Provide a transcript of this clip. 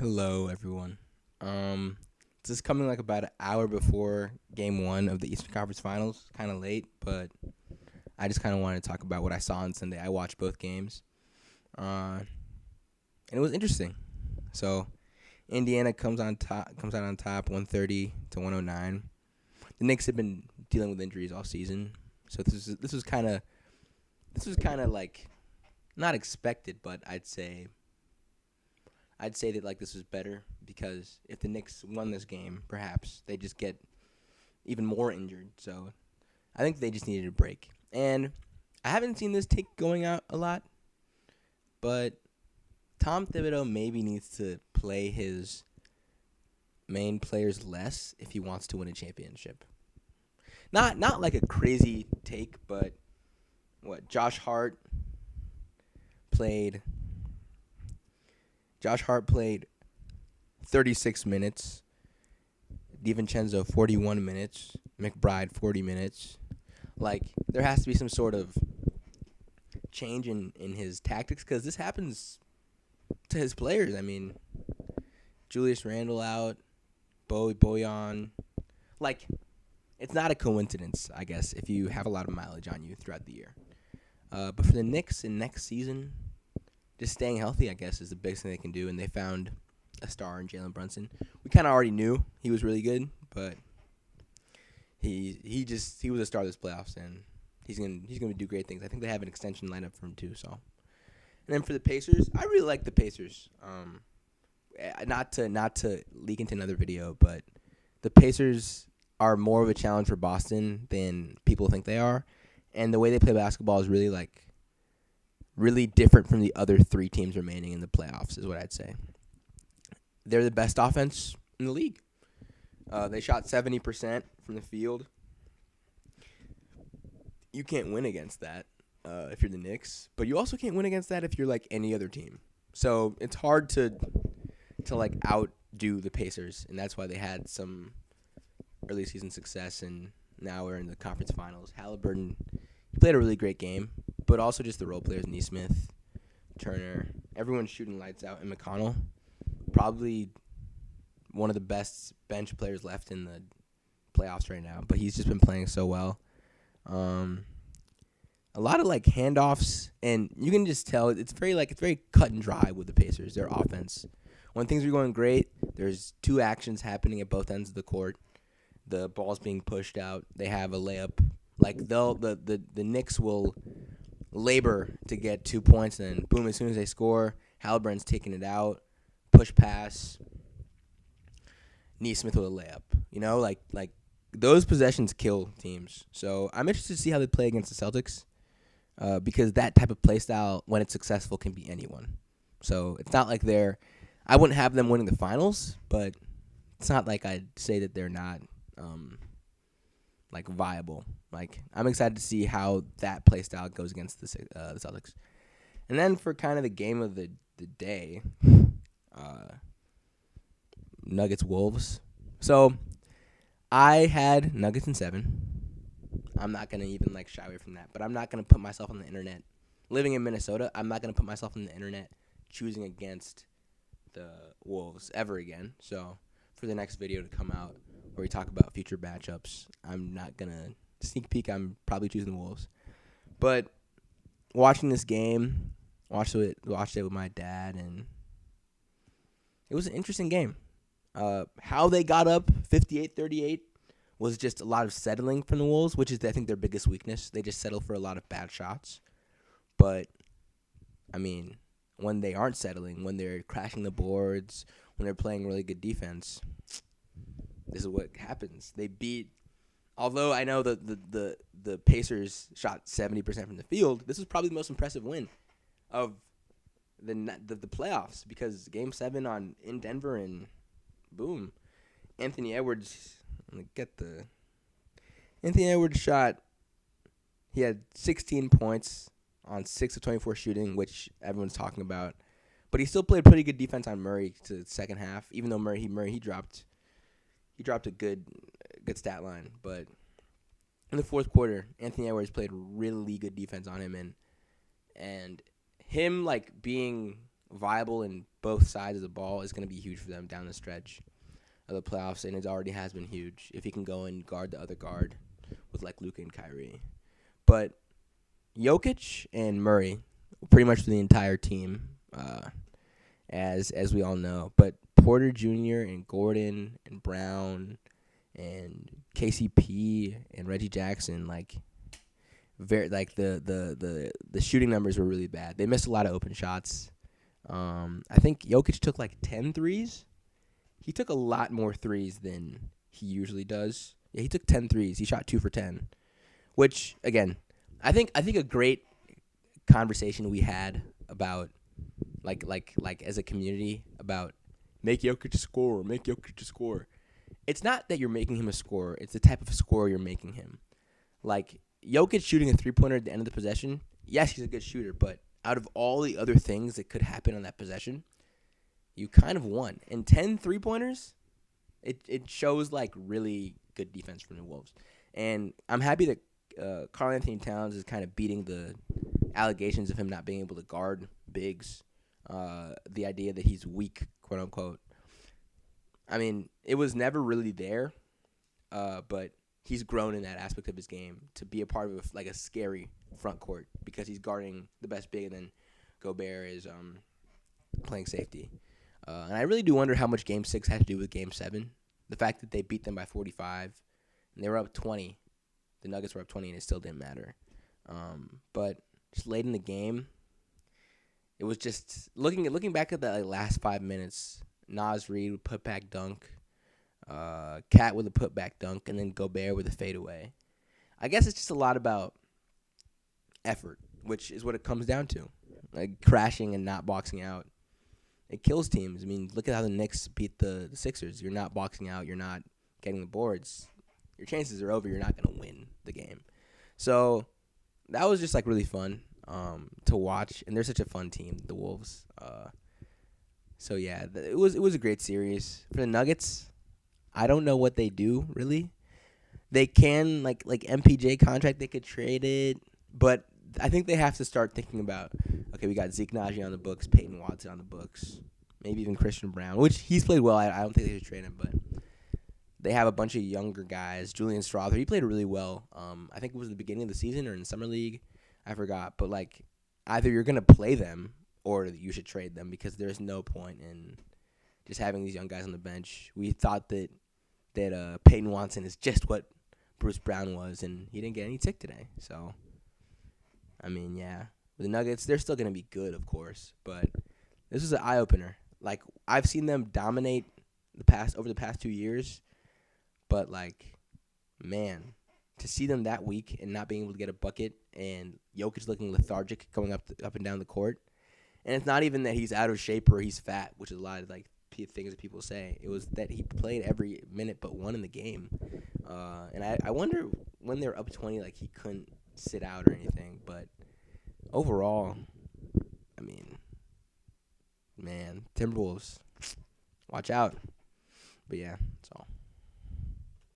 Hello, everyone. This is coming like about an hour before Game One of the Eastern Conference Finals. Kind of late, but I just kind of wanted to talk about what I saw on Sunday. I watched both games, and it was interesting. So Indiana comes out on top, 130 to 109. The Knicks have been dealing with injuries all season, so this was kind of like not expected, but I'd say that like this was better because if the Knicks won this game, perhaps they just get even more injured. So I think they just needed a break. And I haven't seen this take going out a lot, but Tom Thibodeau maybe needs to play his main players less if he wants to win a championship. Not like a crazy take, but what played Josh Hart played 36 minutes, DiVincenzo 41 minutes, McBride 40 minutes. Like there has to be some sort of change in his tactics because this happens to his players. I mean, Julius Randle out, Boyan. Like it's not a coincidence, I guess, if you have a lot of mileage on you throughout the year. But for the Knicks in next season, just staying healthy, I guess, is the biggest thing they can do. And they found a star in Jalen Brunson. We kind of already knew he was really good, but he was a star this playoffs, and he's gonna do great things. I think they have an extension lineup for him too. So, and then for the Pacers, I really like the Pacers. Not to leak into another video, but the Pacers are more of a challenge for Boston than people think they are, and the way they play basketball is really different from the other three teams remaining in the playoffs, is what I'd say. They're the best offense in the league. They shot 70% from the field. You can't win against that if you're the Knicks, but you also can't win against that if you're like any other team. So it's hard to like outdo the Pacers, and that's why they had some early season success, and now we're in the conference finals. Halliburton, he played a really great game, but also just the role players, Neesmith, Turner, everyone's shooting lights out, and McConnell, probably one of the best bench players left in the playoffs right now, but he's just been playing so well. A lot of like handoffs, and you can just tell it's very cut and dry with the Pacers. Their offense, when things are going great, there's two actions happening at both ends of the court. The ball's being pushed out. They have a layup. Like the Knicks will labor to get 2 points, and then boom, as soon as they score, Halliburton's taking it out, push pass, Neesmith with a layup. Like those possessions kill teams. So I'm interested to see how they play against the Celtics, because that type of play style, when it's successful, can be anyone. So it's not like I wouldn't have them winning the finals, but it's not like I'd say that they're not like viable. Like I'm excited to see how that play style goes against the Celtics. And then for kind of the game of the day, Nuggets Wolves. So I had Nuggets in 7. I'm not gonna even like shy away from that, but I'm not gonna put myself on the internet. Living in Minnesota, I'm not gonna put myself on the internet choosing against the Wolves ever again. So for the next video to come out where we talk about future matchups, I'm not gonna sneak peek. I'm probably choosing the Wolves, but watching this game, watched it with my dad, and it was an interesting game. How they got up 58-38 was just a lot of settling from the Wolves, which is, I think, their biggest weakness. They just settle for a lot of bad shots. But, I mean, when they aren't settling, when they're crashing the boards, when they're playing really good defense, this is what happens. They beat, although I know that the Pacers shot 70% from the field, this was probably the most impressive win of the playoffs, because Game 7 in Denver, and boom, Anthony Edwards shot. He had 16 points on 6 of 24 shooting, which everyone's talking about. But he still played pretty good defense on Murray to the second half, even though Murray he dropped a good stat line. But in the fourth quarter, Anthony Edwards played really good defense on him, and him like being viable in both sides of the ball is going to be huge for them down the stretch of the playoffs, and it already has been huge if he can go and guard the other guard with like Luka and Kyrie. But Jokic and Murray, pretty much for the entire team, as we all know. But Porter Jr. and Gordon and Brown and KCP and Reggie Jackson, like very like the shooting numbers were really bad. They missed a lot of open shots. I think Jokic took like 10 threes. He took a lot more threes than he usually does. Yeah, he took 10 threes. He shot 2 for 10, which again, I think a great conversation we had about like as a community about make Jokic score, make Jokic score. It's not that you're making him a scorer. It's the type of scorer you're making him. Like Jokic shooting a three-pointer at the end of the possession, yes, he's a good shooter, but out of all the other things that could happen on that possession, you kind of won. And 10 three-pointers, it shows like really good defense from the Wolves. And I'm happy that Karl Anthony Towns is kind of beating the allegations of him not being able to guard bigs. The idea that he's weak, quote unquote. I mean, it was never really there, but he's grown in that aspect of his game to be a part of like a scary front court because he's guarding the best big, and then Gobert is playing safety. And I really do wonder how much Game 6 had to do with Game 7. The fact that they beat them by 45, and they were up 20. The Nuggets were up 20, and it still didn't matter. But just late in the game, it was just looking back at the last 5 minutes. Naz Reid with putback dunk, Cat with a putback dunk, and then Gobert with a fadeaway. I guess it's just a lot about effort, which is what it comes down to. Like crashing and not boxing out. It kills teams. I mean, look at how the Knicks beat the Sixers. You're not boxing out. You're not getting the boards. Your chances are over. You're not going to win the game. So that was just like really fun to watch, and they're such a fun team, the Wolves. So yeah, it was a great series for the Nuggets. I don't know what they do really. They can like MPJ contract, they could trade it, but I think they have to start thinking about, okay, we got Zeke Naji on the books, Peyton Watson on the books, maybe even Christian Brown, which he's played well. I don't think they should trade him, but they have a bunch of younger guys. Julian Strawther, he played really well. I think it was the beginning of the season or in Summer League. I forgot. But, like, either you're going to play them or you should trade them because there's no point in just having these young guys on the bench. We thought that Peyton Watson is just what Bruce Brown was, and he didn't get any tick today. So, I mean, yeah. The Nuggets, they're still going to be good, of course, but this was an eye-opener. Like, I've seen them dominate over the past 2 years, but, like, man, to see them that weak and not being able to get a bucket and Jokic looking lethargic going up and down the court, and it's not even that he's out of shape or he's fat, which is a lot of, like, things that people say. It was that he played every minute but one in the game. And I wonder when they were up 20, like, he couldn't sit out or anything, but overall, I mean, man, Timberwolves, watch out. But yeah, that's all.